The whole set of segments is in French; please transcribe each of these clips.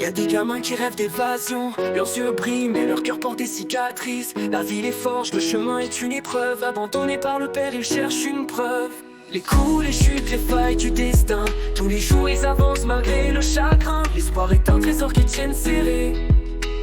Y'a des gamins qui rêvent d'évasion, leurs yeux brillent mais leur cœur porte des cicatrices. La vie les forge, le chemin est une épreuve. Abandonnés par le père, ils cherchent une preuve. Les coups, les chutes, les failles du destin, tous les jours ils avancent malgré le chagrin. L'espoir est un trésor qu'ils tiennent serré,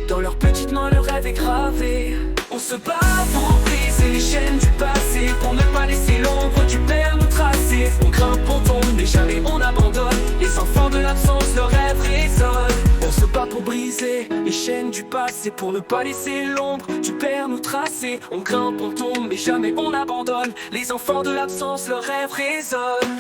dans leurs petites mains le rêve est gravé. On se bat pour briser les chaînes du passé, pour ne pas laisser l'ombre du père nous tracer. On grimpe, on tombe, mais jamais on abandonne. Les enfants de l'absence, leur rêve résonne. On se bat pour briser les chaînes du passé, pour ne pas laisser l'ombre du père nous tracer. On grimpe, on tombe, mais jamais on abandonne. Les enfants de l'absence, leur rêve résonne.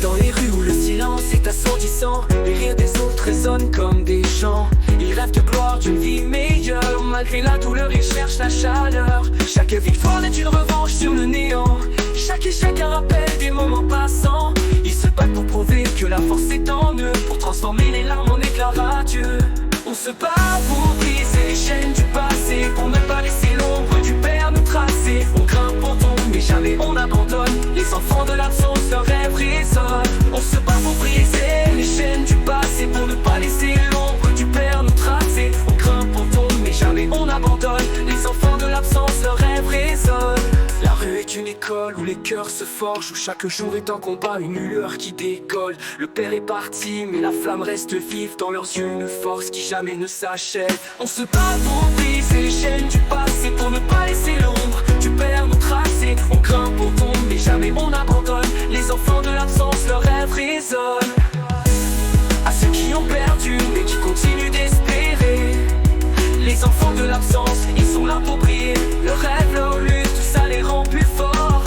Dans les rues où le silence est assourdissant, les rires des autres résonnent comme des chants. Ils rêvent de gloire, d'une vie meilleure. Malgré la douleur, ils cherchent la chaleur. Chaque victoire est une revanche sur le néant. Chaque échec un rappel des moments passants. Ils se battent pour prouver que la force est en eux, pour transformer les larmes en éclats radieux. On se bat pour briser les chaînes du passé, pour ne pas laisser l'ombre du père nous tracer. On grimpe, on tombe, mais jamais on abandonne. Les enfants de l'absence, leur rêve résonne. On se bat pour briser les chaînes du passé, pour ne pas laisser l'ombre du père nous tracer. On grimpe, on tombe, mais jamais on abandonne. Les enfants de l'absence, leur rêve résonne. La rue est une école où les cœurs se forgent, où chaque jour est un combat, une lueur qui décolle. Le père est parti, mais la flamme reste vive, dans leurs yeux une force qui jamais ne s'achève. On se bat pour briser les chaînes du passé, pour ne pas laisser l'ombre du père nous tracer. On grimpe, on tombe, mais jamais on abandonne. Les enfants de l'absence, leur rêve résonne. À ceux qui ont perdu, mais qui continuent d'espérer, les enfants de l'absence, ils sont là pour briller. Leur rêve, leur lutte, tout ça les rend plus forts.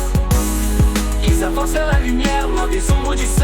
Ils avancent vers la lumière, loin des ombres du sang.